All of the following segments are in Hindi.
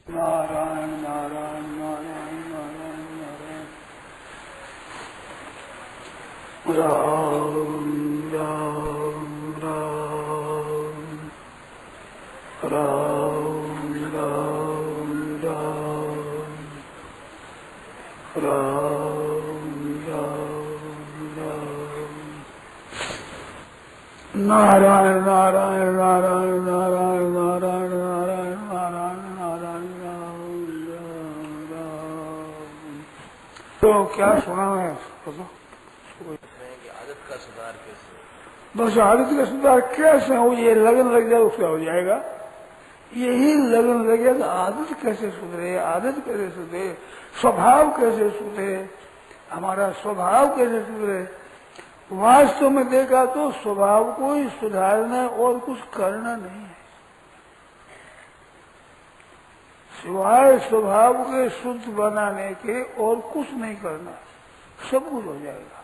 नारायण नारायण नारायण नारायण नारायण राम राम राम राम राम राम राम राम राम नारायण नारायण नारायण नारायण नारायण नारायण नारायण नारायण राम राम। तो क्या सुना है? आदत का सुधार कैसे? बस आदत का सुधार कैसे हो? ये लगन लग जाए उसका हो जाएगा। यही लगन लग जाए तो आदत कैसे सुधरे, आदत कैसे सुधरे, स्वभाव कैसे सुधरे, हमारा स्वभाव कैसे सुधरे। वास्तव में देखा तो स्वभाव को ही सुधारना और कुछ करना नहीं है, सिवाय स्वभाव के शुद्ध बनाने के और कुछ नहीं करना, सब कुछ हो जाएगा।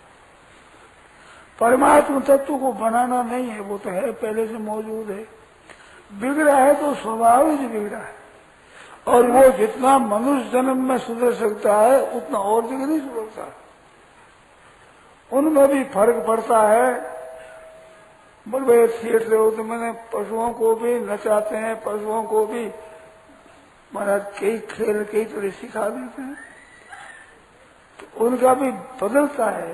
परमात्मा तत्व को बनाना नहीं है, वो तो है, पहले से मौजूद है। बिगड़ा है तो स्वभाव ही बिगड़ा है, और वो जितना मनुष्य जन्म में सुधर सकता है उतना और जगह नहीं सुधरता। उनमें भी फर्क पड़ता है। बड़े थिएटर हो तो मैंने पशुओं को भी नचाते हैं, पशुओं को भी महाराज कई खेल कई तरह सिखा देते हैं, तो उनका भी बदलता है।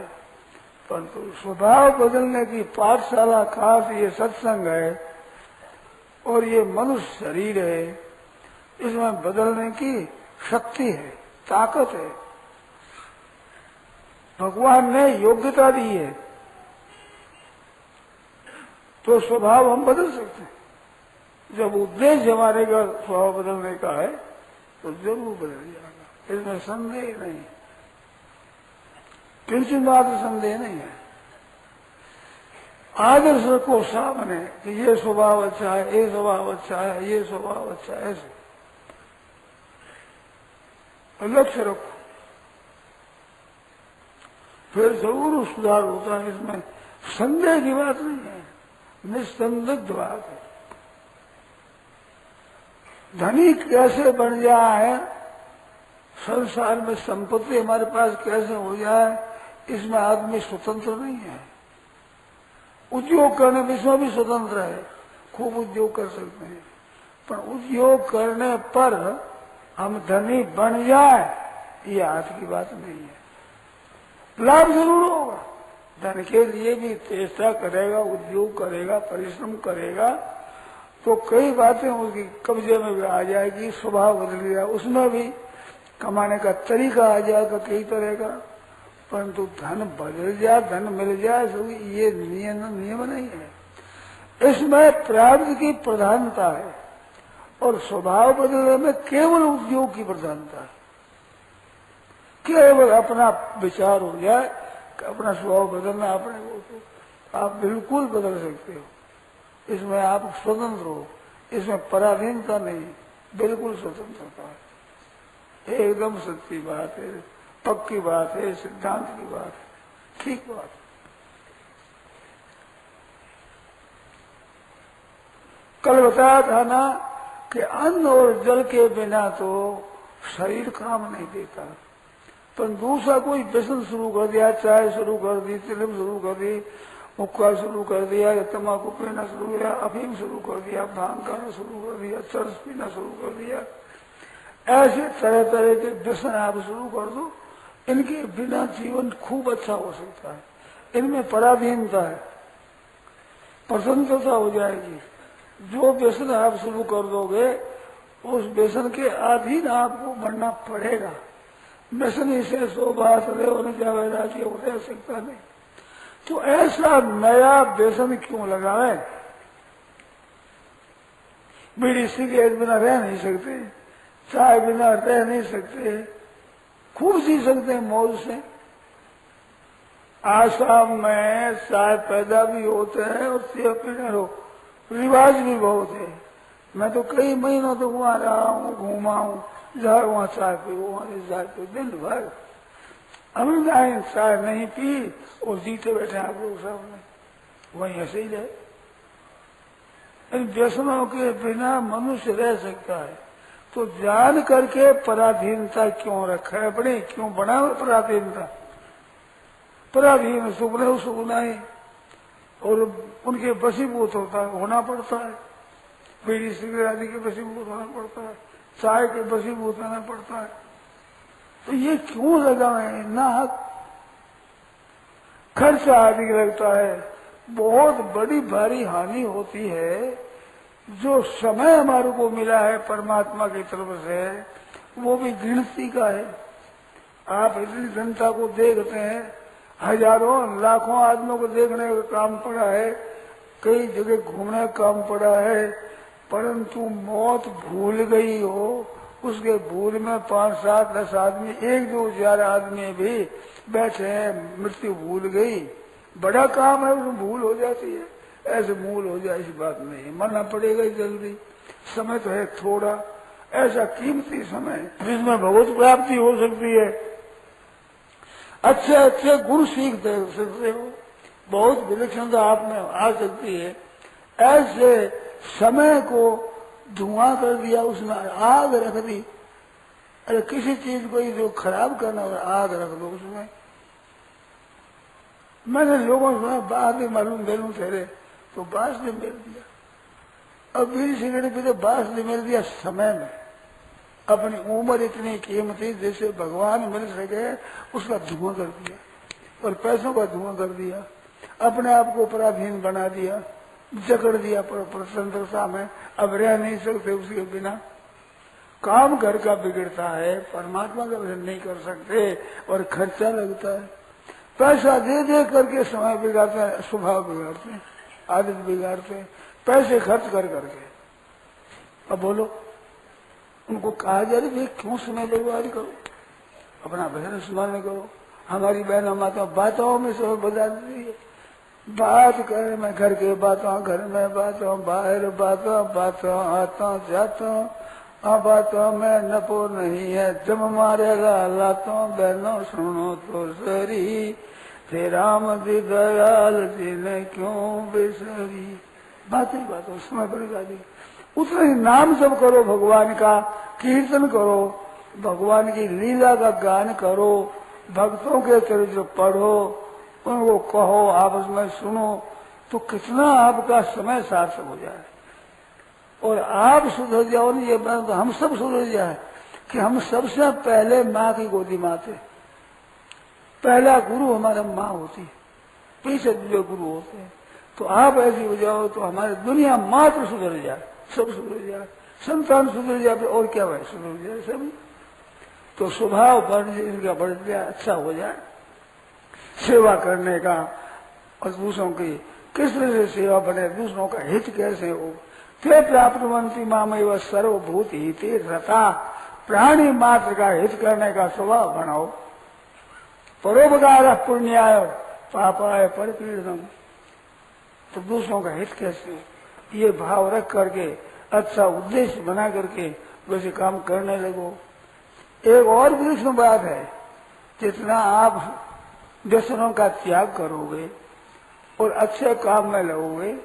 परंतु स्वभाव बदलने की पाठशाला खास ये सत्संग है और ये मनुष्य शरीर है, इसमें बदलने की शक्ति है, ताकत है। भगवान ने योग्यता दी है तो स्वभाव हम बदल सकते हैं। जब उद्देश्य हमारे का स्वभाव बदलने का है तो जरूर बदल जाएगा, इसमें संदेह नहीं है, किंचित मात्र संदेह नहीं है। आदर्श रखो सामने कि ये स्वभाव अच्छा है, ये स्वभाव अच्छा है, ये स्वभाव अच्छा है, ऐसे लक्ष्य रखो, फिर जरूर सुधार होता है। इसमें संदेह की बात नहीं है, निस्संदिग्ध बात है। धनी कैसे बन जाए, संसार में संपत्ति हमारे पास कैसे हो जाए, इसमें आदमी स्वतंत्र नहीं है। उद्योग करने में इसमें भी स्वतंत्र है, खूब उद्योग कर सकते हैं, पर उद्योग करने पर हम धनी बन जाए ये हाथ की बात नहीं है। लाभ जरूर होगा, धन के लिए भी चेष्टा करेगा, उद्योग करेगा, परिश्रम करेगा तो कई बातें उसकी कब्जे में भी आ जाएगी, स्वभाव बदल गया, उसमें भी कमाने का तरीका आ जाएगा कई तरह का। परंतु धन बदल जाए, धन मिल जाए, ये नियम नहीं है। इसमें प्रारब्ध की प्रधानता है और स्वभाव बदलने में केवल उद्योग की प्रधानता है। केवल अपना विचार हो जाए, अपना स्वभाव बदलना अपने को, तो आप बिल्कुल बदल सकते हो। इसमें आप स्वतंत्र हो, इसमें पराधीनता नहीं, बिल्कुल स्वतंत्रता है। एकदम सच्ची बात है, पक्की बात है, सिद्धांत की बात है, ठीक बात है। कल बताया था ना कि अन्न और जल के बिना तो शरीर काम नहीं देता, पर दूसरा कोई व्यसन शुरू कर दिया, चाय शुरू कर दी, तिलम शुरू कर दी, हुक्का शुरू कर दिया, या तम्बाकू पीना शुरू किया, अफीम शुरू कर दिया, भांग खाना शुरू कर दिया, चरस पीना शुरू कर दिया, ऐसे तरह तरह के व्यसन आप शुरू कर दो, इनके बिना जीवन खूब अच्छा हो सकता है। इनमें पराधीनता है, प्रसन्नता हो जाएगी। जो व्यसन आप शुरू कर दोगे उस व्यसन के अधीन आपको बनना पड़ेगा। व्यसन से शोभास रहे होने जावे राज्य हो रह सकता नहीं, तो ऐसा नया व्यसन क्यों लगाए? बीड़ी सिगरेट बिना रह नहीं सकते, चाय बिना रह नहीं सकते, खूब जी सकते हैं मौज से। आसाम में चाय पैदा भी होते हैं और चाय पीने रिवाज भी बहुत है। मैं तो कई महीनों तक वहां रहा हूँ, घूमा हूँ, जहाँ वहां चाय पी, वहां चाय पी, दिन भर। अभी चाय नहीं पी और जीते बैठे आप लोग सामने, वहीं ऐसे ही रहे। इन व्यसनों के बिना मनुष्य रह सकता है, तो जान करके पराधीनता क्यों रखा है अपने, क्यों बना पराधीनता? पराधीन सुपने सुपनाए और उनके वशीभूत होना पड़ता है, बीड़ी सिगरेट आदि के वशीभूत होना पड़ता है, चाय के वशीभूत होना पड़ता है। तो ये क्यों लगा है? ना खर्चा अधिक लगता है, बहुत बड़ी भारी हानि होती है। जो समय हमारे को मिला है परमात्मा की तरफ से, वो भी गिनती का है। आप इतनी जनता को देखते हैं, हजारों लाखों आदमियों को देखने का काम पड़ा है, कई जगह घूमने का काम पड़ा है, परंतु मौत भूल गई हो, उसके भूल में 5, 7, 10 आदमी, 1, 2, 4 आदमी भी बैठे हैं, मृत्यु भूल गई। बड़ा काम है, उसमें भूल हो जाती है। ऐसे भूल हो जाए इस बात नहीं, मरना पड़ेगा जल्दी। समय तो है थोड़ा, ऐसा कीमती समय जिसमें भगवत प्राप्ति हो सकती है, अच्छे अच्छे गुण सीख सकते हो, बहुत विलक्षणता आप में आ सकती है। ऐसे समय को धुआं कर दिया, उसमें आग रख दी। अरे किसी चीज को जो खराब करना हो आग रख दो उसमें। मैंने लोगों से सुना बाहर भी मालूम बेलूम ठहरे तो बांस ने मेर दिया, अब बीड़ी सिगरेट भी तो बांस ने मेर दिया। समय में अपनी उम्र इतनी कीमती, जैसे भगवान मिल सके उसका धुआं कर दिया और पैसों का धुआं कर दिया, अपने आप को पराधीन बना दिया, जकड़ दिया स्वतंत्रता में। अब रह नहीं सकते उसके बिना। काम घर का बिगड़ता है, परमात्मा का भजन नहीं कर सकते और खर्चा लगता है। पैसा दे दे करके समय बिगाड़ते हैं, स्वभाव बिगाड़ते हैं, आदत बिगाड़ते हैं, पैसे खर्च कर करके। अब बोलो, उनको कहा जाए भाई क्यों समय बर्बाद करो, अपना भजन स्मरण करो। हमारी बहनों माता बातों में समय बदल दी है, बात करे मैं घर के बातों, घर में बातों, बाहर बातों, बातों आता जाता बातों में नपो नहीं है, जब मारेगा लातों बहनों सुनो तो सरी, थे राम जी दयाल जी ने क्यों बेसरी। बातें बातों समय बर्बाद दी। उतना ही नाम जप करो, भगवान का कीर्तन करो, भगवान की लीला का गान करो, भक्तों के चरित्र पढ़ो, उनको कहो, आपस में सुनो, तो कितना आपका समय सार्थक हो जाए। और आप सुधर जाओ नहीं, ये बात तो हम सब सुधर जाए कि हम सबसे पहले माँ की गोदी माँ थे। पहला गुरु हमारा माँ होती है, पीछे दूसरे गुरु होते हैं। तो आप ऐसी हो जाओ तो हमारी दुनिया मात्र सुधर जाए, सब सुधर जाए, संतान सुधर जाए, और क्या भाई सुधर जाए सब। तो स्वभाव बढ़ जाए, अच्छा हो जाए, सेवा करने का और दूसरों की किस तरह से सेवा बने, दूसरों का हित कैसे हो। ते प्राप्तवंती मामैव सर्वभूत हिते रता, प्राणी मात्र का हित करने का स्वभाव बनाओ। परोपकार पुण्याय पापाय परपीड़नम, तो दूसरों का हित कैसे, ये भाव रख करके अच्छा उद्देश्य बना करके वैसे काम करने लगो। एक और विलक्षण बात है, जितना आप व्यसनों का त्याग करोगे और अच्छे काम में लगोगे,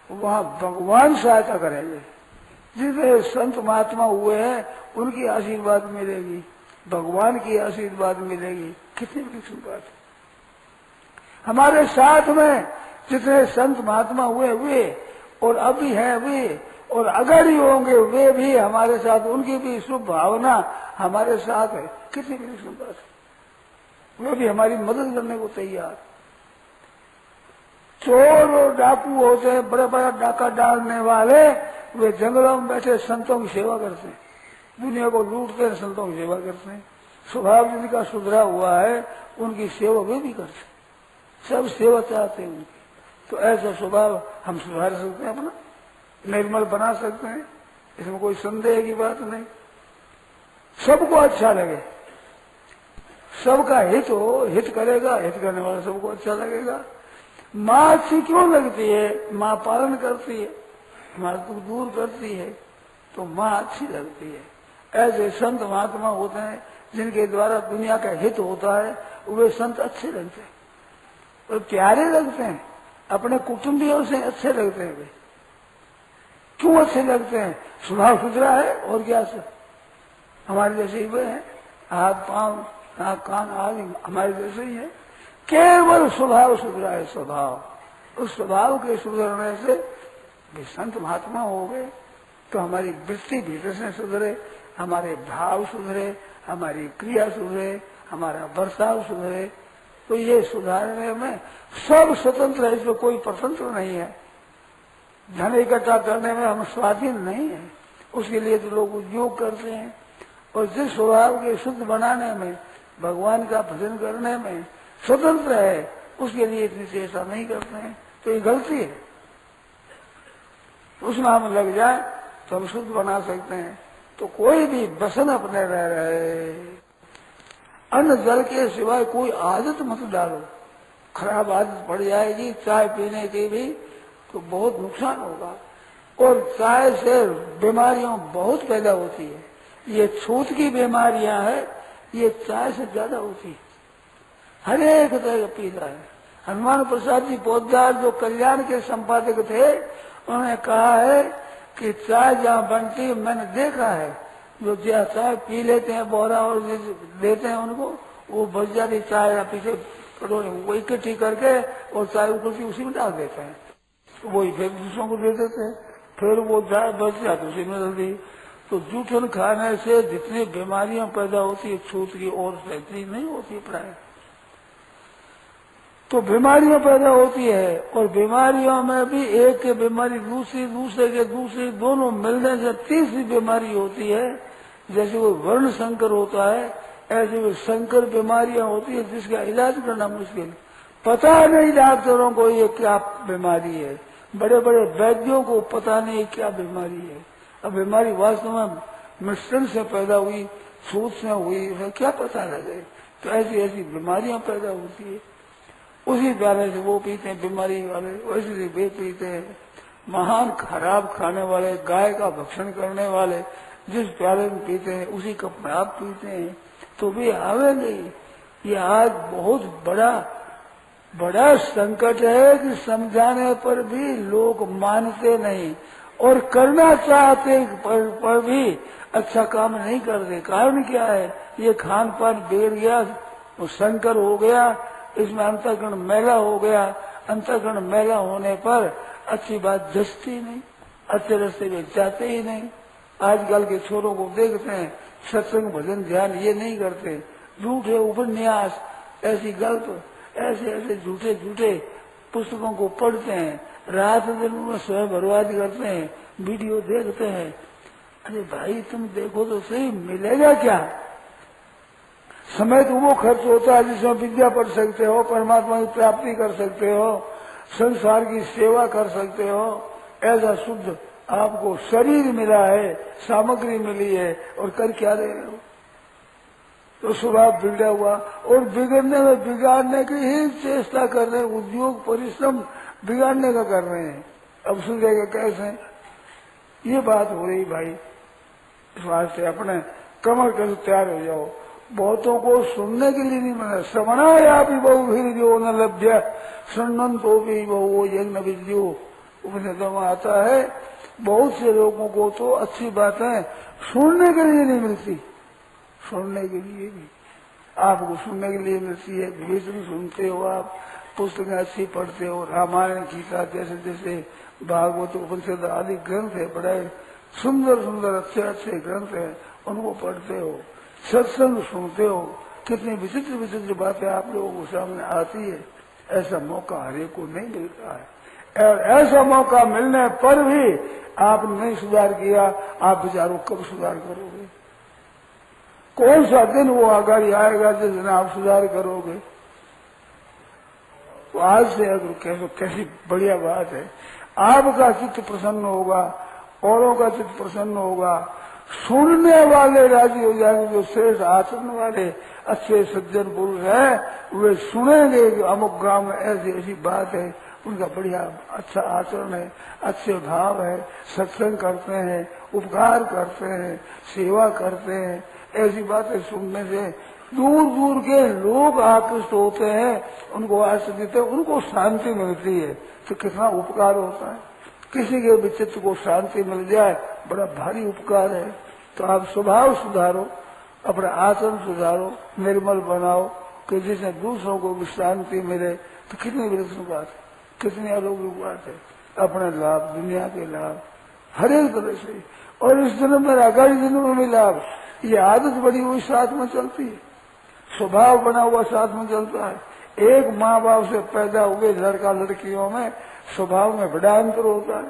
वहाँ भगवान सहायता करेंगे। जितने संत महात्मा हुए हैं उनकी आशीर्वाद मिलेगी, भगवान की आशीर्वाद मिलेगी। कितनी विलक्षण बात है। हमारे साथ में जितने संत महात्मा हुए वे, और अभी हैं वे, और अगर ही होंगे वे भी हमारे साथ, उनकी भी शुभ भावना हमारे साथ है। कितनी विलक्षण बात है। वे भी हमारी मदद करने को तैयार। चोर और डाकू होते हैं, बड़ा बड़ा डाका डालने वाले, वे जंगलों में बैठे संतों की सेवा करते हैं, दुनिया को लूटते हैं, संतों की सेवा करते हैं। स्वभाव जिनका सुधरा हुआ है उनकी सेवा वे भी करते हैं, सब सेवा चाहते हैं उनकी। तो ऐसा स्वभाव हम सुधार सकते हैं, अपना निर्मल बना सकते हैं, इसमें कोई संदेह की बात नहीं। सबको अच्छा लगे, सबका हित हो, हित करेगा, हित करने वाला सबको अच्छा लगेगा। माँ अच्छी क्यों लगती है? माँ पालन करती है, हमारा दुख दूर करती है, तो माँ अच्छी लगती है। ऐसे संत महात्मा होते हैं जिनके द्वारा दुनिया का हित होता है, वे संत अच्छे लगते हैं और प्यारे लगते हैं, अपने कुटुंबियों से अच्छे लगते हैं। वे क्यों अच्छे लगते हैं? स्वभाव सुधरा है और क्या से हमारे जैसे ही वे हैं, हाथ पांव नाक कान आदि हमारे जैसे ही है। केवल स्वभाव सुधरा है, स्वभाव। उस स्वभाव के सुधरने से भी संत महात्मा हो गए तो हमारी वृत्ति भीतर से सुधरे, हमारे भाव सुधरे, हमारी क्रिया सुधरे, हमारा बर्ताव सुधरे। तो ये सुधारने में सब स्वतंत्र है, इसमें कोई स्वतंत्र नहीं है। धन इकट्ठा करने में हम स्वाधीन नहीं है, उसके लिए तो लोग उद्योग करते हैं। और जिस स्वभाव के शुद्ध बनाने में, भगवान का भजन करने में स्वतंत्र है, उसके लिए इतनी चेष्टा नहीं करते हैं, तो ये गलती है। उसमें हम लग जाए तो हम शुद्ध बना सकते हैं। तो कोई भी बसन अपने रह रहे, अन्न जल के सिवाय कोई आदत मत डालो, खराब आदत पड़ जाएगी। चाय पीने की भी तो बहुत नुकसान होगा, और चाय से बीमारियां बहुत पैदा होती है। ये छूत की बीमारियां हैं, ये चाय से ज्यादा होती है। हर एक तरह का पीता है। हनुमान प्रसाद जी पोद्दार जो कल्याण के संपादक थे, उन्होंने कहा है कि चाय जहाँ बनती है, मैंने देखा है, जो चाय पी लेते हैं बोरा और देते हैं उनको, वो बच जाती चाय या पीछे कटोरे वो इकट्ठी करके और चाय उखलती उसी में डाल देते हैं, तो वही फिर दूसरों को दे देते हैं, फिर वो चाय बच जाती उसी में डाल दी। तो जूठन खाने से जितनी बीमारियां पैदा होती है छूत की ओर से, इतनी नहीं होती प्राय। तो बीमारियां पैदा होती है, और बीमारियों में भी एक के बीमारी दूसरी, दूसरे के दूसरी, दोनों मिलने से तीसरी बीमारी होती है। जैसे वो वर्ण संकर होता है, ऐसे वो संकर बीमारियां होती है जिसका इलाज करना मुश्किल। पता नहीं डॉक्टरों को ये क्या बीमारी है, बड़े बड़े वैद्यों को पता नहीं क्या बीमारी है। अब बीमारी वास्तव में मिश्रण से पैदा हुई, छूत से हुई, उसे क्या पता लगे। तो ऐसी ऐसी बीमारियां पैदा होती है। उसी प्याले से वो पीते हैं बीमारी वाले, वैसे से वे पीते हैं। महान खराब खाने वाले, गाय का भक्षण करने वाले जिस प्याले में पीते हैं उसी कप में आप पीते हैं, तो वे आवे नहीं। ये आज बहुत बड़ा संकट है कि समझाने पर भी लोग मानते नहीं, और करना चाहते पर भी अच्छा काम नहीं करते। कारण क्या है? ये खान पान बिगड़ गया, वो संकर हो गया, इसमें अंतःकरण मैला हो गया। अंतःकरण मैला होने पर अच्छी बात जचती नहीं, अच्छे रास्ते में जाते ही नहीं। आजकल के छोरों को देखते हैं, सत्संग भजन ध्यान ये नहीं करते, झूठे उपन्यास, ऐसी गल्प, ऐसे ऐसे झूठे झूठे पुस्तकों को पढ़ते हैं, रात दिन में स्वयं बर्बाद करते हैं, वीडियो देखते हैं। अरे भाई तुम देखो तो सही, मिलेगा क्या? समय तो वो खर्च होता है जिसमें विद्या पढ़ सकते हो, परमात्मा की प्राप्ति कर सकते हो, संसार की सेवा कर सकते हो। ऐसा शुद्ध आपको शरीर मिला है, सामग्री मिली है, और कर क्या रहे हो? तो स्वभाव बिगड़ा हुआ, और बिगड़ने में बिगाड़ने की ही चेष्टा कर रहे हैं, उद्योग परिश्रम बिगाड़ने का कर रहे हैं। अब सुधरेगा कैसे? ये बात हो रही भाई। इस वास्ते अपने कमर कर तैयार हो जाओ। बहुतों को सुनने के लिए नहीं मिला। श्रवणाया भी बहु जो न लभ्य सुनंतो भी बहु यज्ञ विद्यो, उपनिषदों में आता है। बहुत से लोगों को तो अच्छी बातें सुनने के लिए नहीं मिलती, सुनने के लिए भी आपको सुनने के लिए मिलती है। भीष्म सुनते हो आप, पुस्तकें अच्छी पढ़ते हो, रामायण गीता जैसे जैसे भागवत उपनिषद आदि ग्रंथ है, बड़े सुंदर सुंदर अच्छे अच्छे ग्रंथ है, उनको पढ़ते हो, सत्संग सुनते हो। कितनी विचित्र विचित्र बातें आप लोगों को सामने आती है। ऐसा मौका हर एक को नहीं मिलता है, और ऐसा मौका मिलने पर भी आपने नहीं सुधार किया, आप बेचारों कब सुधार करोगे? कौन सा दिन वो आगाड़ी आएगा जिस दिन आप सुधार करोगे? तो आज से अगर कैसी बढ़िया बात है, आपका चित्त प्रसन्न होगा, औरों का चित्त प्रसन्न होगा, सुनने वाले राजी हो जाएंगे। जो श्रेष्ठ आचरण वाले अच्छे सज्जन पुरुष हैं वे सुनेंगे कि अमुक गांव में ऐसी ऐसी बात है, उनका बढ़िया अच्छा आचरण है, अच्छे भाव है, सत्संग करते हैं, उपकार करते हैं, सेवा करते हैं। ऐसी बातें सुनने से दूर दूर के लोग आकृष्ट होते हैं, उनको आश्रय देते हैं, उनको शांति मिलती है। तो कितना उपकार होता है। किसी के भी चित्त को शांति मिल जाए, बड़ा भारी उपकार है। तो आप स्वभाव सुधारो, अपना आचरण सुधारो, निर्मल बनाओ कि जिससे दूसरों को भी शांति मिले। तो कितनी विलक्षण बात है, कितनी अलौकिक बात है। अपने लाभ, दुनिया के लाभ, हर एक तरह से, और इस जन्म में आगामी जन्म में लाभ। ये आदत बड़ी हुई साथ में चलती है, स्वभाव बना हुआ साथ में चलता है। एक माँ बाप से पैदा हुए लड़का लड़कियों में स्वभाव में बड़ा अंतर होता है।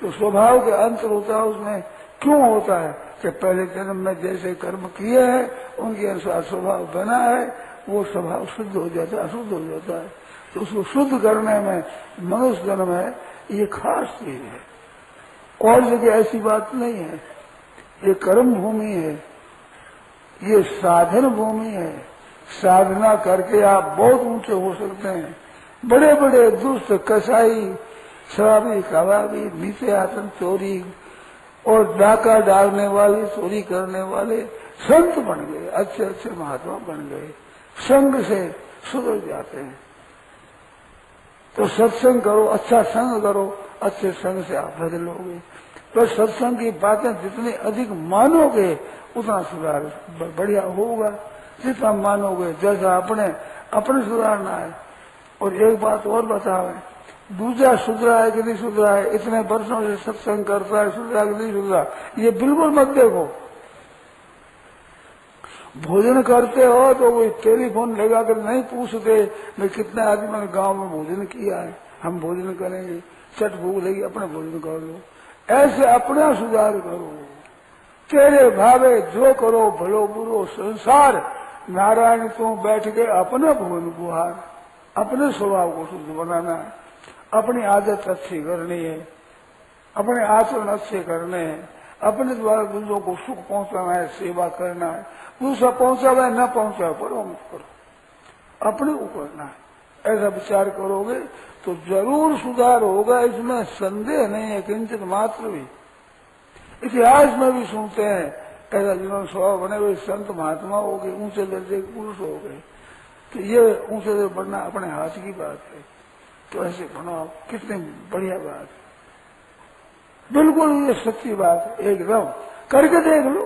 तो स्वभाव के अंतर होता है, उसमें क्यों होता है कि पहले जन्म में जैसे कर्म किए हैं उनके अनुसार स्वभाव बना है, वो स्वभाव शुद्ध हो जाता है, अशुद्ध हो जाता है। तो उसको शुद्ध करने में मनुष्य जन्म है, ये खास चीज है। और जगह ऐसी बात नहीं है। ये कर्म भूमि है, ये साधन भूमि है। साधना करके आप बहुत ऊंचे हो सकते हैं। बड़े बड़े दुष्ट कसाई, शराबी, कबाबी, नीचे आसन, चोरी और डाका डालने वाले, चोरी करने वाले संत बन गए, अच्छे अच्छे महात्मा बन गए। संग से सुधर जाते हैं। तो सत्संग करो, अच्छा संग करो, अच्छे संग से आप बदलोगे। तो सत्संग की बातें जितनी अधिक मानोगे उतना सुधार बढ़िया होगा। जितना मानोगे, जैसा अपने सुधारना है। और एक बात और बतावे, दूसरा सुधरा है कि नहीं सुधरा है, इतने वर्षों से सत्संग करता है, सुधरा कि नहीं सुधरा, ये बिल्कुल मत देखो। भोजन करते हो तो वो टेलीफोन लगा कर नहीं पूछते मैं कितने आदमी ने गांव में भोजन किया है, हम भोजन करेंगे, चट भूख लगी अपना भोजन कर लो। ऐसे अपना सुधार करो। तेरे भावे जो करो, भलो बुरो संसार, नारायण तू बैठ के अपना भुवन गुहार। अपने स्वभाव को शुद्ध बनाना है, अपनी आदत अच्छी करनी है, अपने आचरण अच्छे करने हैं, अपने द्वारा दूसरों को सुख पहुंचाना है, सेवा करना है। दूसरा पहुंचावे न पहुंचावे, पढ़ो मत करो, अपने को करना है। ऐसा विचार करोगे तो जरूर सुधार होगा, इसमें संदेह नहीं है किंचित मात्र भी। इतिहास में भी सुनते हैं ऐसा जीवन स्वभाव बने हुए संत महात्मा हो गए, ऊंचे दर्जे के पुरुष हो गए। तो ये ऊंचे दर्जे बढ़ना अपने हाथ की बात है। तो ऐसे बनाओ, कितनी बढ़िया बात है, बिल्कुल ये सच्ची बात है। एकदम करके देख लो,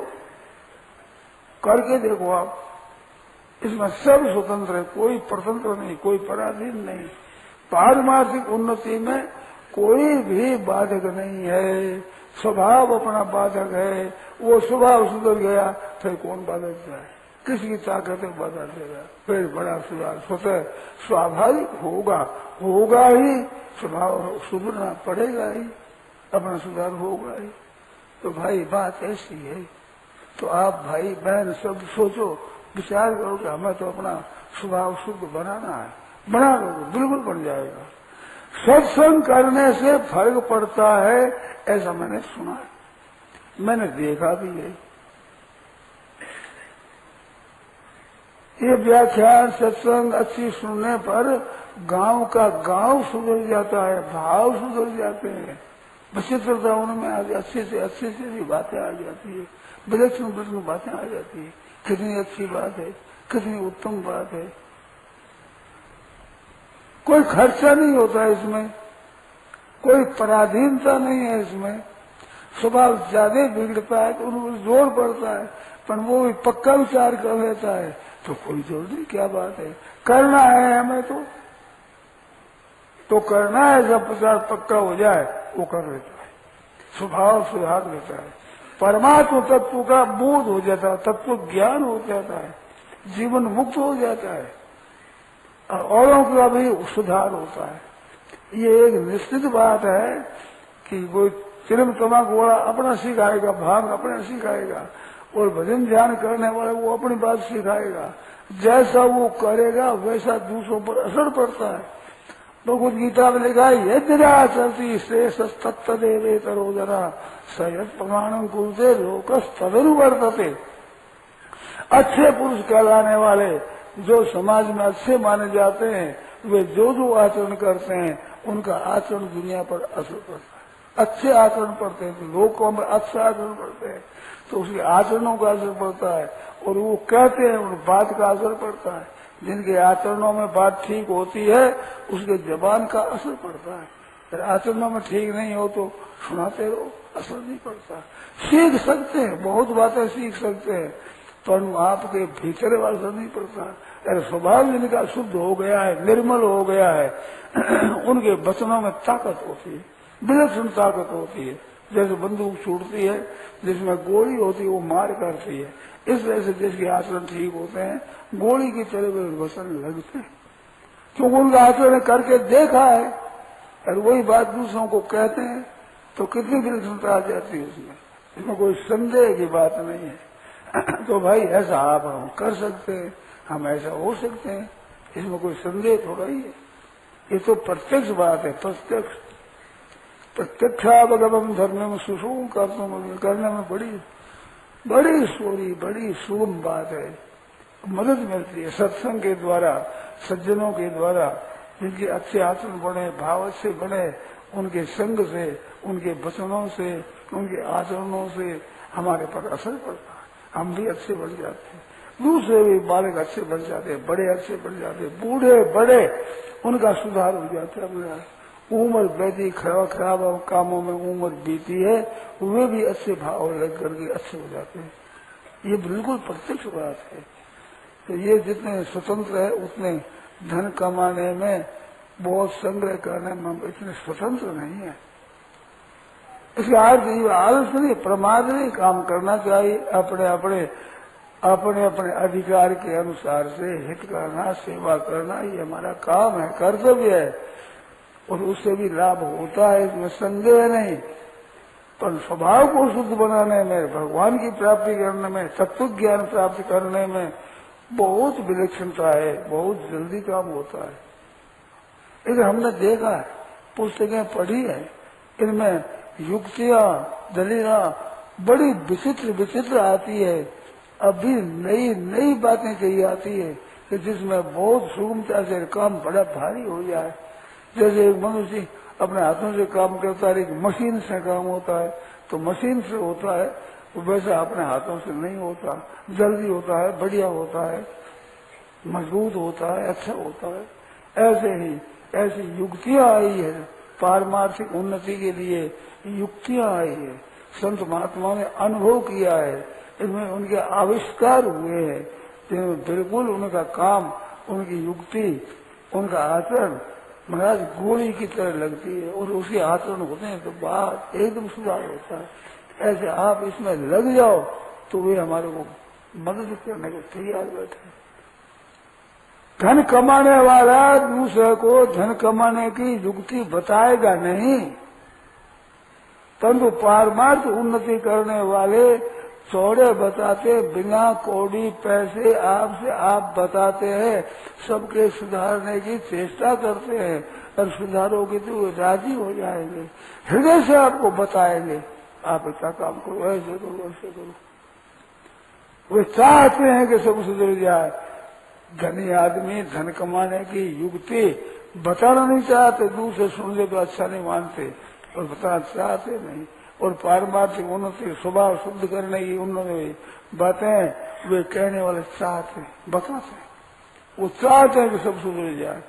करके देखो आप, इसमें सब स्वतंत्र है, कोई परतंत्र नहीं, कोई पराधीन नहीं। पारमार्थिक उन्नति में कोई भी बाधक नहीं है। स्वभाव अपना बाधक है, वो स्वभाव सुधर गया फिर कौन बाधक जाए, किसकी ताकत है बाधा देगा। फिर बड़ा सुधार स्वतः स्वाभाविक होगा ही, स्वभाव सुधरना पड़ेगा ही, अपना सुधार होगा ही। तो भाई बात ऐसी है। तो आप भाई बहन सब सोचो, विचार करो कि हमें तो अपना स्वभाव शुद्ध बनाना है, बना लो, बिल्कुल बन जाएगा। सत्संग करने से फर्क पड़ता है, ऐसा मैंने सुना है, मैंने देखा भी है। ये व्याख्यान सत्संग अच्छी सुनने पर गांव का गांव सुधर जाता है, भाव सुधर जाते हैं, विचित्रता उनमें अच्छे से भी बातें आ जाती है, विलक्षण बातें आ जाती है। कितनी अच्छी बात है, कितनी उत्तम बात है। कोई खर्चा नहीं होता इसमें, कोई पराधीनता नहीं है इसमें। स्वभाव ज्यादा बिगड़ता है तो उनको जोर पड़ता है, पर वो भी पक्का विचार कर लेता है तो कोई जोर नहीं, क्या बात है, करना है हमें तो करना है। जब विचार पक्का हो जाए वो कर लेता है, स्वभाव सुधार लेता है, परमात्मा तत्व का बोध हो जाता है, तत्व ज्ञान हो जाता है, जीवन मुक्त हो जाता है और औरों का भी सुधार होता है। ये एक निश्चित बात है कि कोई चिरम तमाकू वाला अपना सिखाएगा, भांग अपना सिखाएगा, और भजन ध्यान करने वाला वो अपनी बात सिखाएगा। जैसा वो करेगा वैसा दूसरों पर असर पड़ता है। भगवद गीता में लिखा है, यद्रा चलती शेष तत्देवे तरोजरा सयत प्रमाणम कुरुते लोकस तदनुवर्तते। अच्छे पुरुष कहलाने वाले जो समाज में अच्छे माने जाते हैं, वे जो आचरण करते हैं उनका आचरण दुनिया पर असर पड़ता है। अच्छे आचरण पड़ते हैं तो लोग को अच्छा आचरण करते हैं तो उसके आचरणों का असर पड़ता है, और वो कहते हैं उन बात का असर पड़ता है। जिनके आचरणों में बात ठीक होती है उसके जबान का असर पड़ता है। फिर आचरणों में ठीक नहीं हो तो सुनाते रहो, असर नहीं पड़ता। सीख सकते हैं, बहुत बातें सीख सकते हैं, पर आपके भीतर वाला असर नहीं पड़ता। अरे स्वभाव जिनका शुद्ध हो गया है, निर्मल हो गया है, उनके वचनों में ताकत होती है, विलक्षण ताकत होती है। जैसे बंदूक छूटती है, जिसमें गोली होती है वो मार करती है, इस वजह से जिसके आचरण ठीक होते हैं गोली की तरह वे वचन लगते हैं, क्योंकि उनका आचरण करके देखा है। और वही बात दूसरों को कहते हैं तो कितनी विलक्षणता आ जाती है उसमें, इसमें कोई संदेह की बात नहीं है। तो भाई ऐसा आप हम कर सकते हैं, हम ऐसा हो सकते हैं, इसमें कोई संदेह थोड़ा ही है। ये तो प्रत्यक्ष बात है, प्रत्यक्षावगम धर्म में सुसुम करने में बड़ी सोरी बड़ी सुगम बात है, मदद मिलती है सत्संग के द्वारा, सज्जनों के द्वारा, जिनके अच्छे आचरण बने, भाव अच्छे बने, उनके संग से, उनके वचनों से, उनके आचरणों से हमारे पर असर पड़ता है, हम भी अच्छे बन जाते हैं, दूसरे भी बालक अच्छे बन जाते हैं, बड़े अच्छे बन जाते हैं, बूढ़े बड़े उनका सुधार हो जाता है। उम्र वैदी खराब कामों में उम्र बीती है, वे भी अच्छे भाव लग करके अच्छे हो जाते हैं। ये बिल्कुल प्रत्यक्ष बात है। तो ये जितने स्वतंत्र है उतने धन कमाने में, बहुत संग्रह करने में हम इतने स्वतंत्र नहीं है। इसका अर्थ ये आलस नहीं, प्रमाद नहीं, काम करना चाहिए, अपने अपने अधिकार के अनुसार से हित करना, सेवा करना, ये हमारा काम है, कर्तव्य है, और उससे भी लाभ होता है, इसमें संदेह नहीं। पर स्वभाव को शुद्ध बनाने में, भगवान की प्राप्ति करने में, तत्व ज्ञान प्राप्त करने में बहुत विलक्षणता है, बहुत जल्दी काम होता है। इसे हमने देखा है, पुस्तकें पढ़ी है, इनमें युक्तियां दलीला बड़ी विचित्र विचित्र आती है, अभी नई नई बातें कही आती है कि जिसमें बहुत सुगमता से काम बड़ा भारी हो जाए। जैसे एक मनुष्य अपने हाथों से काम करता है, एक मशीन से काम होता है, तो मशीन से होता है, वैसा अपने हाथों से नहीं होता, जल्दी होता है, बढ़िया होता है, मजबूत होता है, अच्छा होता है। ऐसे ही ऐसी युक्तियां आई है, पारमार्थिक उन्नति के लिए युक्तियां आई है, संत महात्माओं ने अनुभव किया है, इनमें उनके आविष्कार हुए हैं, जिनमें बिल्कुल उनका काम, उनकी युक्ति, उनका आचरण महाराज गोली की तरह लगती है, और उसके आचरण होते हैं तो बात एकदम सुधार होता है। ऐसे आप इसमें लग जाओ तो वे हमारे को मदद करने को तैयार बैठे। धन कमाने वाला दूसरे को धन कमाने की युक्ति बताएगा नहीं, परंतु पारमार्थ उन्नति करने वाले चौड़े बताते, बिना कौड़ी पैसे आपसे आप बताते हैं, सबके सुधारने की चेष्टा करते हैं, और सुधारोगे तो वो राजी हो जाएंगे, हृदय से आपको बताएंगे, आप इतना काम करो, ऐसे करो, ऐसे करो। वे चाहते हैं कि सब सुधर जाए। धनी आदमी धन कमाने की युक्ति बताना नहीं चाहते, दूसरे सुन ले तो अच्छा नहीं मानते, और बताना चाहते नहीं। और पारमार्थिक उन्नति, स्वभाव शुद्ध करने की उन्होंने बातें वे कहने वाले चाहते हैं, बताते हैं, वो चाहते हैं कि सब सुधर जाए,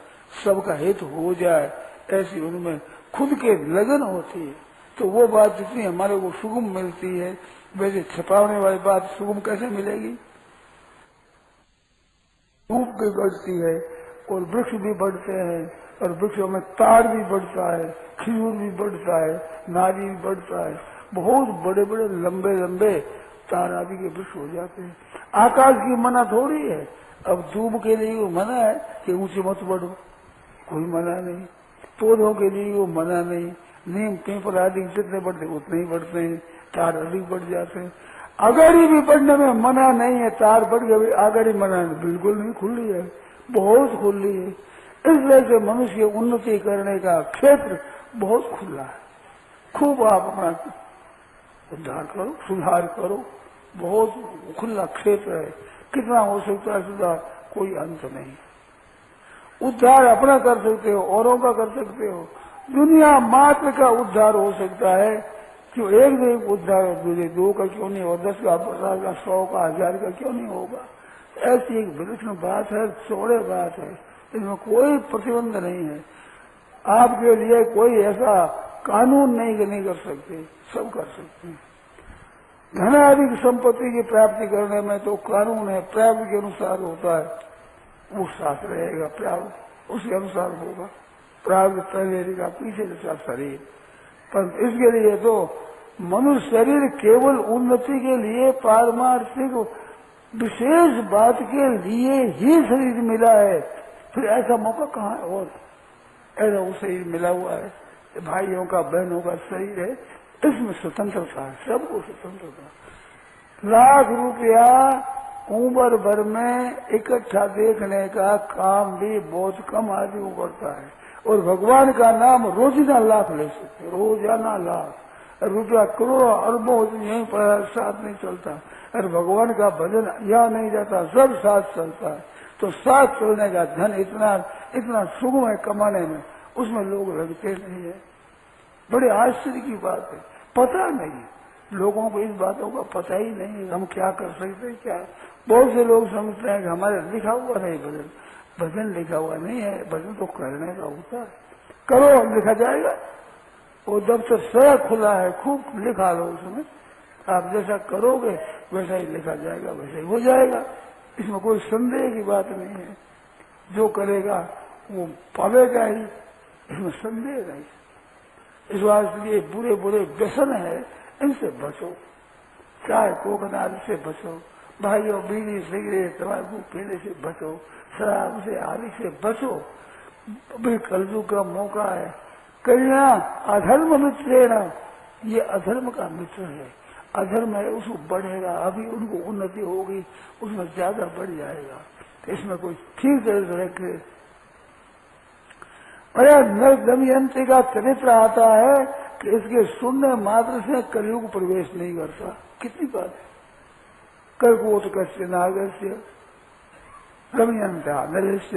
सबका हित हो जाए, ऐसी उनमें खुद के लगन होती है। तो वो बात जितनी हमारे को सुगम मिलती है, वैसे छिपाने वाली बात सुगम कैसे मिलेगी? धूप भी बढ़ती है, और वृक्ष भी बढ़ते हैं, और वृक्षों में ताड़ भी बढ़ता है, खजूर भी बढ़ता है, नारियल भी बढ़ता है, बहुत बड़े बड़े लंबे लंबे ताड़ आदि के वृक्ष हो जाते हैं। आकाश की मना थोड़ी है, अब धूप के लिए वो मना है कि ऊंचे मत बढ़ो, कोई मना नहीं, पौधों के लिए वो मना नहीं, नीम पीपल आदि जितने बढ़ते उतने ही बढ़ते हैं, तार अधिक बढ़ जाते हैं। अगाड़ी भी बढ़ने में मना नहीं है, तार बढ़ गए, आगाड़ी मना बिल्कुल नहीं, खुली है, बहुत खुली है। इसलिए से मनुष्य उन्नति करने का क्षेत्र बहुत खुला है, खूब आप अपना उद्धार करो, सुधार करो, बहुत खुला क्षेत्र है, कितना हो सकता है सुधार, कोई अंत नहीं। उद्धार अपना कर सकते हो, औरों का कर सकते हो, दुनिया मात्र का उद्धार हो सकता है, क्यों एक दिन उद्धार हो, दूसरे दो का क्यों नहीं होगा, 10 का, 50 का, 100 का, 1000 का क्यों नहीं होगा? ऐसी एक विलक्षण बात है, चौड़े बात है, इसमें कोई प्रतिबंध नहीं है। आपके लिए कोई ऐसा कानून नहीं कर सकते, सब कर सकते हैं। धनाधिक संपत्ति की प्राप्ति करने में तो कानून है, प्राप्ति के अनुसार होता है, वो साथ रहेगा, प्राप्त उसके अनुसार होगा। प्राप्त पहले रहेगा, पीछे का शरीर। पर इसके लिए तो मनुष्य शरीर केवल उन्नति के लिए, पारमार्थिक विशेष बात के लिए ही शरीर मिला है। फिर ऐसा मौका कहाँ है? और ऐसा वो शरीर मिला हुआ है, भाइयों का बहनों का शरीर है, इसमें स्वतंत्रता है, सबको स्वतंत्रता। लाख रुपया उम्र भर में इकट्ठा देखने का काम भी बहुत कम आदमी को करता है, और भगवान का नाम रोजाना लाख ले सकते, रोजाना लाख रुपया, करोड़ों अरबों यहीं पर साथ नहीं चलता। अरे भगवान का भजन यहाँ नहीं जाता, सब साथ चलता है। तो साथ चलने का धन इतना सुगम है कमाने में, उसमें लोग लगते नहीं है। बड़े आश्चर्य की बात है, पता नहीं, लोगों को इस बातों का पता ही नहीं, हम क्या कर सकते हैं क्या। बहुत से लोग समझते हैं कि हमारे लिखा हुआ नहीं भजन, भजन लिखा हुआ नहीं है, भजन तो करने का होता है। करो, लिखा जाएगा, वो दफ्तर सारा खुला है, खूब लिखा लो उसमें, आप जैसा करोगे वैसा ही लिखा जाएगा, वैसा ही हो जाएगा, इसमें कोई संदेह की बात नहीं है। जो करेगा वो पावेगा ही, इसमें संदेह नहीं। इस वास्ते ये बुरे बुरे व्यसन है, इनसे बचो, चाय कोकनाद से बचो, भाइयों बीड़ी सिगरेट तंबाकू पीने से बचो, शराब से आदि से बचो। अभी कलयुग का मौका है। कन्या अधर्म मित्र, ये अधर्म का मित्र है, अधर्म है उसको बढ़ेगा, अभी उनको उन्नति होगी, उसमें ज्यादा बढ़ जाएगा। तो इसमें कोई ठीक तरह रखे। नर दमयंती का चरित्र आता है कि इसके सुनने मात्र से कलयुग प्रवेश नहीं करता। कितनी बात है। कर्कोट कस्य नागस्य दमयंता नरेश्य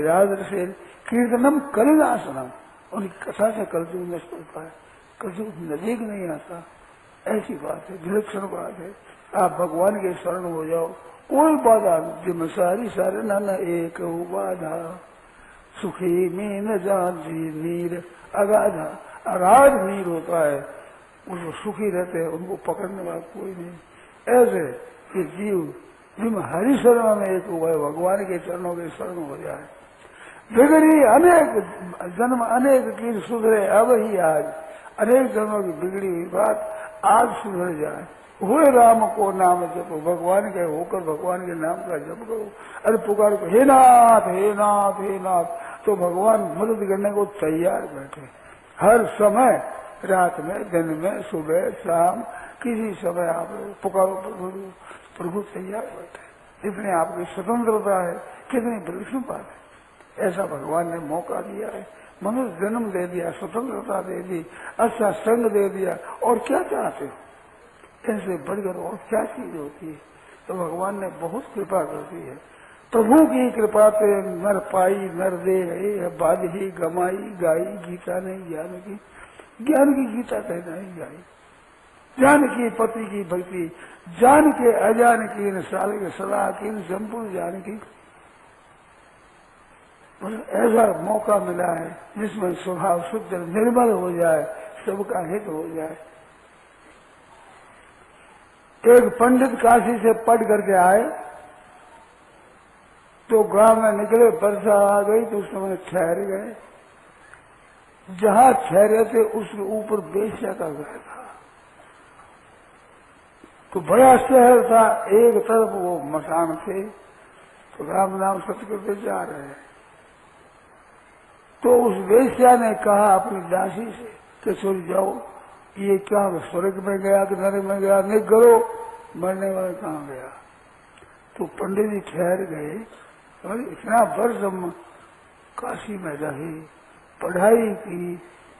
राजर्षे कीर्तनम कलिनाशनम, उनकी कथा से कलयुग नष्ट होता है, कलयुग नजीक नहीं आता। ऐसी बात है, विलक्षण बात है। आप भगवान के शरण हो जाओ, कोई बाधा जिम सारी सारे नाना एक बाधा, सुखी में न जानती नीर अगाधा, अगाध नीर होता है, उसको सुखी रहते हैं, उनको पकड़ने वाला कोई नहीं। ऐसे कि जीव जिम हरि शरण में एक हुआ है, भगवान के चरणों के शरण हो जाए। बिगड़ी अनेक जन्म अनेक की सुधरे अब ही आज, अनेक जन्मों की बिगड़ी हुई बात आज सुधर जाए। हुए राम को नाम जपो, भगवान के होकर भगवान के नाम का जप करो। अरे पुकार को हे नाथ हे नाथ हे नाथ, तो भगवान मदद करने को तैयार बैठे हर समय, रात में दिन में सुबह शाम किसी समय आप पुकारो प्रभु, प्रभु तैयार बैठे। इतनी आपकी स्वतंत्रता है, कितनी विलक्षण बात है। ऐसा भगवान ने मौका दिया है, मनुष्य जन्म दे दिया, स्वतंत्रता दे दी, अच्छा संग दे दिया, और क्या चाहते हो? ऐसे बढ़कर और क्या चीज होती है। तो भगवान ने बहुत कृपा कर दी है। प्रभु की कृपा से नर पाई नर दे रहे, बाद ही गमाई गाई, गीता नहीं ज्ञान की, ज्ञान की गीता कहना ही गाई। ज्ञान की पति की भक्ति, जान के अजान की न साल के सलाह की न संपूर्ण जान की। ऐसा मौका मिला है जिसमें स्वभाव शुद्ध निर्मल हो जाए, सबका हित हो जाए। एक पंडित काशी से पढ़ करके आए, तो गांव में निकले, वर्षा आ गई तो उस समय ठहर गए। जहां ठहरे थे उसके ऊपर बेश्या का घर था। तो बड़ा शहर था, एक तरफ वो मकान थे, तो राम नाम सत्य करते जा रहे हैं। तो उस वेश्या ने कहा अपनी दासी से कि छोड़ जाओ, ये क्या स्वर्ग में गया कि नरक में गया, नहीं करो, मरने वाला कहाँ गया। तो पंडित जी ठहर गए, और इतना वर्ष हम काशी में रहे, पढ़ाई की,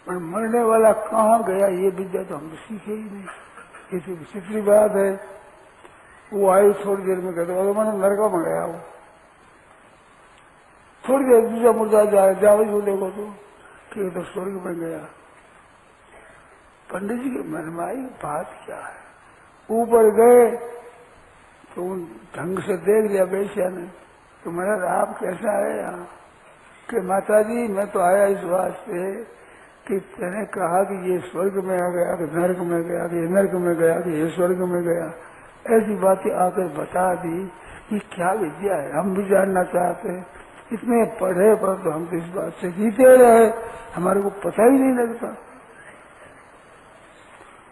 पर मरने वाला कहाँ गया ये विद्या तो हम सीखे ही नहीं। ये तो विचित्र बात है। वो आई थोड़ी देर में, कहते मैंने नरक में गया वो, थोड़ी देर दूसरा मुर्दा जाओ जो देखो तो तो स्वर्ग में गया। पंडित जी के मन में आई बात क्या है। ऊपर गए तो ढंग से देख लिया बेश्या ने, तो मैंने आप कैसे आए यहाँ? कि माता जी मैं तो आया इस वास्ते कि तेने कहा कि ये स्वर्ग में आ गया, कि नरक में गया, कि नरक में गया, कि ये स्वर्ग में गया, ऐसी बातें आकर बता दी। ये क्या विद्या है, हम भी जानना चाहते हैं। इतने पढ़े पर तो हम तो इस बात से जीते रहे, हमारे को पता ही नहीं लगता।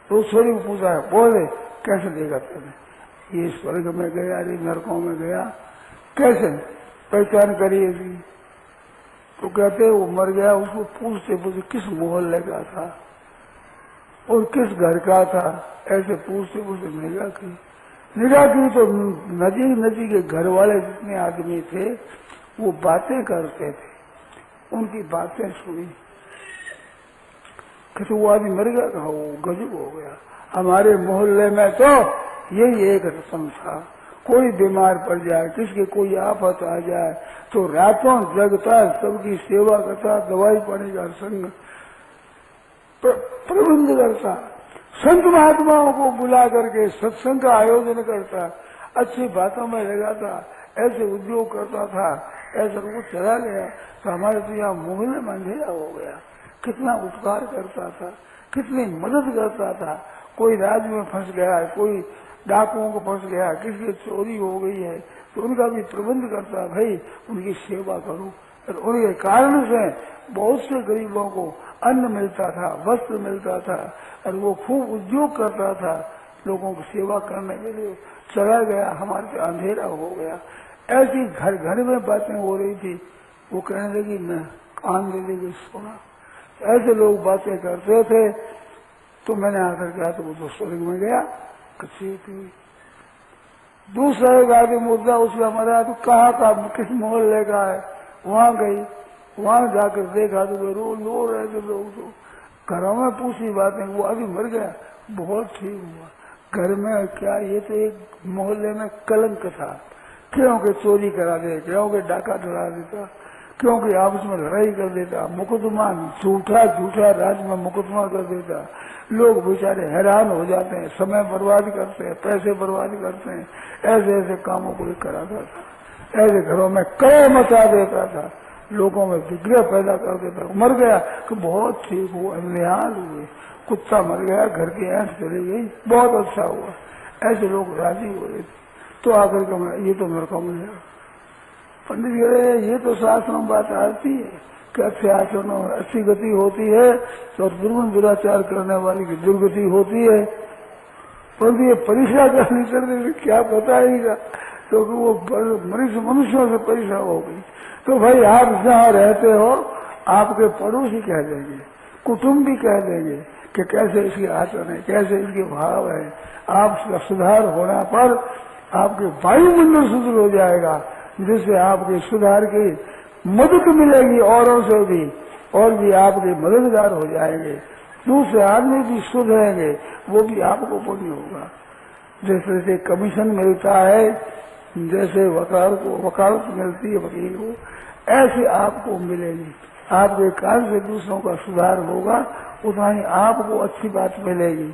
तो स्वर्ग को पूछा है, बोले कैसे देखा तेने, ये स्वर्ग में गया, ये नरकों में गया, कैसे पहचान करी इसकी? तो कहते वो मर गया, उसको पूछते पूछते किस मोहल्ले का था और किस घर का था, ऐसे पूछते पूछते निगाह की तो नजीक के घर वाले जितने आदमी थे वो बातें करते थे, उनकी बातें सुनी। कहते वो आदमी मर गया, कहा वो गजब हो गया, हमारे मोहल्ले में तो यही एक रस्म था, कोई बीमार पड़ जाए, किसके कोई आफत आ जाए तो रातों जगता, सबकी सेवा करता, दवाई पानी का संग प्रबंध करता, संत महात्माओं को बुला करके सत्संग का आयोजन करता, अच्छी बातों में लगाता, ऐसे उद्योग करता था। ऐसा वो चला गया तो हमारे तो यहाँ मोहल्ले में अंधेरा हो गया। कितना उपकार करता था, कितनी मदद करता था। कोई राज में फंस गया, कोई डाकुओं को फंस गया, किसी की चोरी हो गई है तो उनका भी प्रबंध करता, भाई उनकी सेवा करो। और उनके कारण से बहुत से गरीबों को अन्न मिलता था, वस्त्र मिलता था, और वो खूब उद्योग करता था लोगों की सेवा करने के लिए। चला गया, हमारे से अंधेरा हो गया। ऐसी घर घर में बातें हो रही थी। वो कहने लगी मैं कान दे देगी सुना। ऐसे लोग बातें करते थे तो मैंने आकर कहा तो वो तो स्वर्ग में गया, कच्ची थी। दूसरा एक आदमी मुद्दा उसमें हमारा तो कहाँ का, किस मोहल्ले का है, वहां गई, वहां जाकर देखा तो वे रो रहे थे लोग। तो घरों में पूछी बातें, वो आदमी मर गया, बहुत ठीक हुआ। घर में क्या, ये तो एक मोहल्ले में कलंक था, क्योंकि चोरी करा दे, क्योंकि डाका डरा देता, क्योंकि आपस में लड़ाई कर देता, मुकदमा झूठा राज में मुकदमा कर देता। लोग बेचारे हैरान हो जाते हैं, समय बर्बाद करते हैं, पैसे बर्बाद करते हैं, ऐसे ऐसे कामों को कराता था। ऐसे घरों में कलह मचा देता था, लोगों में विग्रह पैदा कर देता। मर गया तो बहुत ठीक हुआ, निहाल हुए। कुत्ता मर गया, घर की ऐंठ चली गई, बहुत अच्छा हुआ। ऐसे लोग राजी हो रहे थे। तो आकर के ये तो मेरे को मिल गया। पंडित जी कह ये तो शास्त्रों में बात आती है कि अच्छे आचरणों में अच्छी गति होती है तो दुराचार करने वाले की दुर्गति होती है। परंतु ये परीक्षा करनी चाहिए, क्या पता ही का, क्योंकि वो मनुष्यों से परीक्षा हो गई। तो भाई आप जहाँ रहते हो आपके पड़ोसी कह देंगे, कुटुंबी कह देंगे कि कैसे इसके आचरण है, कैसे इसके भाव है। आपका सुधार होने पर आपके वायुमंडल सुधर हो जाएगा, जिससे आपके सुधार की मदद मिलेगी औरों से भी, और भी आपके मददगार हो जाएंगे। दूसरे आदमी भी सुधरेंगे, वो भी आपको पुण्य होगा। जैसे जैसे कमीशन मिलता है, जैसे वकाल को वकालत मिलती है वकील को, ऐसे आपको मिलेगी। आपके कारण से दूसरों का सुधार होगा, उतना ही आपको अच्छी बात मिलेगी।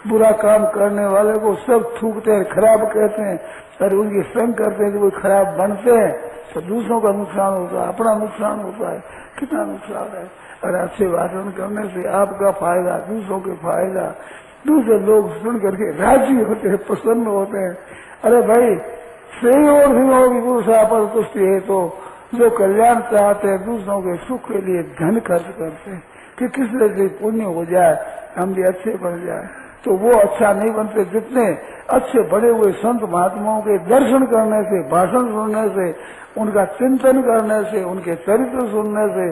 बुरा काम करने वाले को सब थूकते हैं, खराब कहते हैं, और उनकी संग करते हैं तो वो खराब बनते हैं, तो दूसरों का नुकसान होता है, अपना नुकसान होता है। कितना नुकसान है। और अच्छे भाषण करने से आपका फायदा, दूसरों के फायदा, दूसरे लोग सुन करके राजी होते हैं, प्रसन्न होते हैं। अरे भाई सही और की दूसरा पर तुष्टि है, तो जो कल्याण चाहते हैं, दूसरों के सुख के लिए धन खर्च करते हैं कि किस तरह से पुण्य हो जाए, हम भी अच्छे बन जाए। तो वो अच्छा नहीं बनते। जितने अच्छे बड़े हुए संत महात्माओं के दर्शन करने से, भाषण सुनने से, उनका चिंतन करने से, उनके चरित्र सुनने से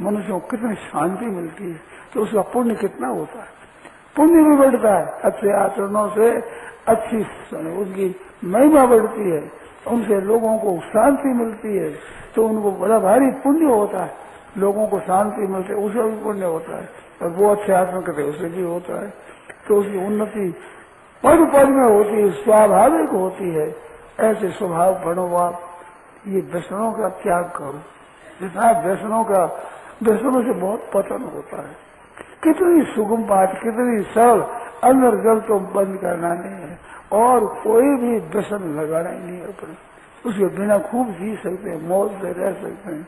मनुष्यों को कितनी शांति मिलती है, तो उसका पुण्य कितना होता है। पुण्य भी बढ़ता है, अच्छे आचरणों से अच्छी उसकी महिमा बढ़ती है, उनसे लोगों को शांति मिलती है, तो उनको बड़ा भारी पुण्य होता है। लोगों को शांति मिलती है, उसे भी पुण्य होता है, और वो अच्छे आचरण करते उसे भी होता है। तो उसकी उन्नति पद पद में होती है, स्वाभाविक होती है। ऐसे स्वभाव बनो आप। ये व्यसनों का त्याग करो। जितना व्यसनों से बहुत पतन होता है। कितनी सुगम बात, कितनी सरल, अंदर जल तो बंद करना नहीं है, और कोई भी व्यसन लगाना ही नहीं है अपने। उसके बिना खूब जी सकते हैं, मौज से रह सकते हैं।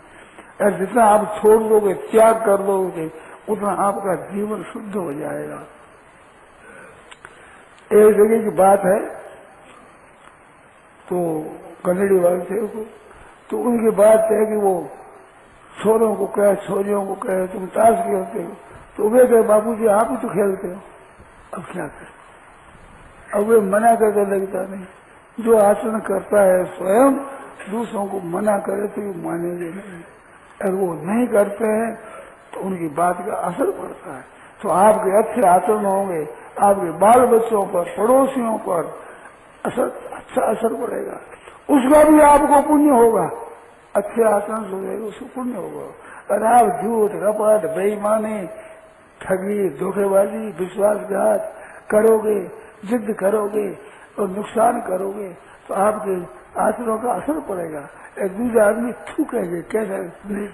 और जितना आप छोड़ दोगे, त्याग कर दोगे, उतना आपका जीवन शुद्ध हो जाएगा। एक जगह की बात है, तो गंदड़ी वाले थे तो उनकी बात है कि वो छोरों को कहे, छोरियों को कहे तुम ताश खेलते हो, तो वे कहे बाबूजी आप ही तो खेलते हो, अब क्या करें। अब वे मना करके लगता नहीं, जो आचरण करता है स्वयं दूसरों को मना करे तो ये मानेंगे नहीं, अगर वो नहीं करते हैं तो उनकी बात का असर पड़ता है। तो आपके अच्छे आचरण होंगे, आपके बाल बच्चों पर, पड़ोसियों पर अच्छा असर पड़ेगा, उसका भी आपको पुण्य होगा। अच्छे आचरण से उसको पुण्य होगा। और आप झूठ, कपट, बेईमानी, ठगी, धोखेबाजी, विश्वासघात करोगे, जिद करोगे और नुकसान करोगे तो आपके आचरणों का असर पड़ेगा। एक दूसरे आदमी थूकेंगे, कैसा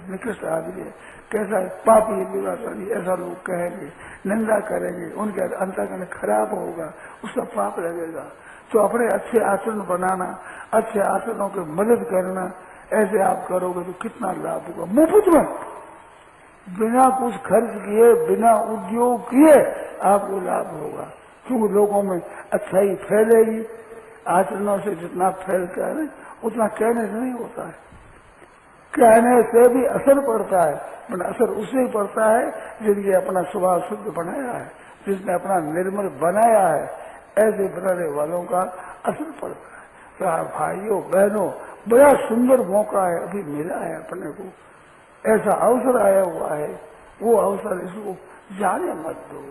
निकृष्ट आदमी है, कैसा पापी दुराचारी, ऐसा लोग कहेंगे, निंदा करेंगे, उनके अंतःकरण खराब होगा, उसका पाप लगेगा। तो अपने अच्छे आचरण बनाना, अच्छे आचरणों की मदद करना, ऐसे आप करोगे तो कितना लाभ होगा। मुफ्त में, बिना कुछ खर्च किए, बिना उद्योग किए आपको लाभ होगा, क्योंकि लोगों में अच्छाई फैलेगी। आचरणों से जितना फैलता है उतना कहने से नहीं होता है, कहने से भी असर पड़ता है, पर असर उससे ही पड़ता है जिनके अपना स्वभाव शुद्ध बनाया है, जिसने अपना निर्मल बनाया है, ऐसे बनाने वालों का असर पड़ता है। तो भाइयों बहनों, बड़ा सुंदर मौका है, अभी मिला है अपने को, ऐसा अवसर आया हुआ है, वो अवसर इसको जाने मत दो।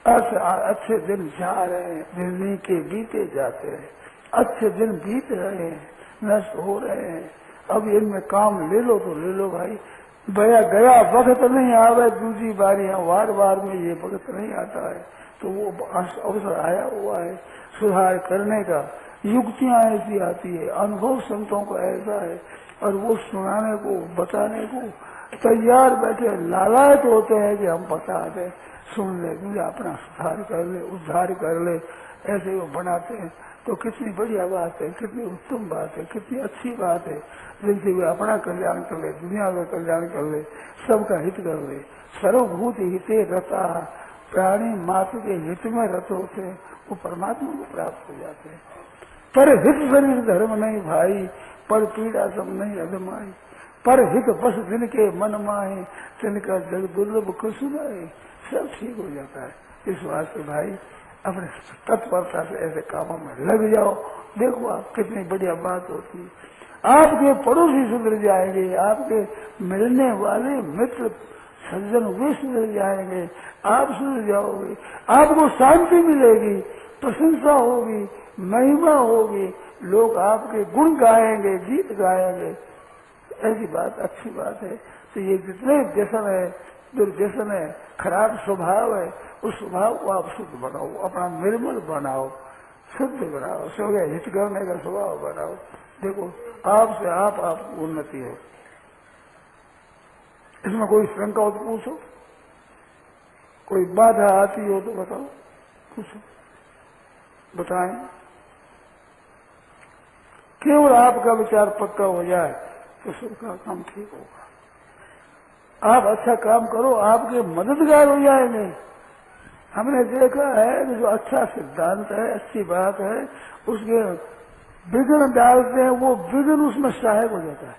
अच्छे दिन जा रहे हैं, जिंदगी के बीते जाते हैं, अच्छे दिन बीत रहे हैं, नष्ट हो रहे हैं, अब इनमें काम ले लो तो ले लो भाई। गया वक्त नहीं आवे दूसरी बारी, वार वार में ये वक्त नहीं आता है, तो वो अवसर आया हुआ है सुधार करने का। युक्तियां ऐसी आती है, अनुभव संतों का ऐसा है, और वो सुनाने को, बताने को तैयार बैठे, लालायत होते हैं कि हम बता दें, सुन ले, मुझे अपना सुधार कर ले, उद्धार कर ले, ऐसे वो बनाते हैं। तो कितनी बढ़िया बात है, कितनी उत्तम बात है, कितनी अच्छी बात है, जिनसे वे अपना कल्याण कर ले, दुनिया का कल्याण कर ले, सबका हित कर ले। सर्वभूत हिते रता, प्राणी मात्र के हित में रत होते हैं, वो परमात्मा को प्राप्त हो जाते हैं। पर हित शरीर धर्म नहीं भाई, पर पीड़ा सब नहीं अधमाई, पर हित बस दिन के मन माहे, तिनका जग दुर्लभ कुसुमाए, सब ठीक हो जाता है। इस वास्ते भाई अपने तत्परता से ऐसे कामों में लग जाओ, देखो आप कितनी बढ़िया बात होती है। आपके पड़ोसी सुधर जाएंगे, आपके मिलने वाले मित्र सज्जन वे सुधर जाएंगे, आप सुधर जाओगे, आपको शांति मिलेगी, प्रशंसा होगी, महिमा होगी, लोग आपके गुण गाएंगे, गीत गाएंगे। ऐसी बात अच्छी बात है। तो ये जितने व्यसन है, दुर्व्यसन है, खराब स्वभाव है, उस स्वभाव को आप शुद्ध बनाओ, अपना निर्मल बनाओ, शुद्ध बनाओ, सबके हित करने का स्वभाव बनाओ। देखो आपसे आप उन्नति है। इसमें कोई शंका हो तो पूछो, कोई बाधा आती हो तो बताओ, पूछो, बताएं। केवल आपका विचार पक्का हो जाए तो सबका काम ठीक होगा। आप अच्छा काम करो, आपके मददगार हो जाएंगे। हमने देखा है कि जो अच्छा सिद्धांत है, अच्छी बात है, उसके विघ्न डालते हैं, वो विघ्न उसमें सहायक हो जाता है,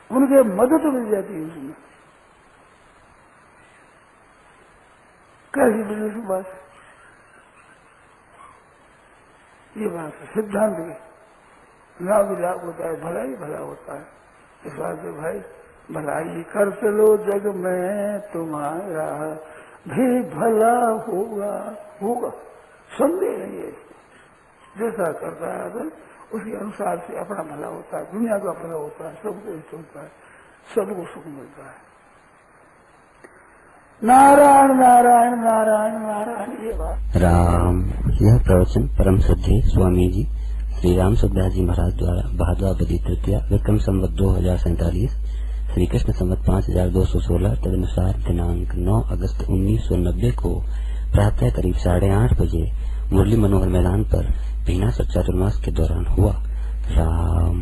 उनके मदद मिल जाती है उसमें। कैसी बिजनेस की बात है, ये बात है सिद्धांत की। लाभ ही लाभ होता है, भला ही भला होता है। इस बात से भाई भलाई कर चलो जग में, तुम्हारा भी भला होगा, होगा, संदेह नहीं है। जैसा करता है तो उसी अनुसार से अपना भला होता है, दुनिया का भला होता है, सबको हित होता है, सबको सुख मिलता है। नारायण नारायण नारायण नारायण। ये बात राम। यह प्रवचन परम श्रद्धेय स्वामी जी श्री राम सुखदास जी महाराज द्वारा भाद्रपद तृतीया विक्रम संवत 2047 श्री कृष्ण संवत 5216 तदनुसार दिनांक 9 अगस्त 1990 को प्रातः करीब 8:30 बजे मुरली मनोहर मैदान पर भीना चातुर्मास के दौरान हुआ। राम।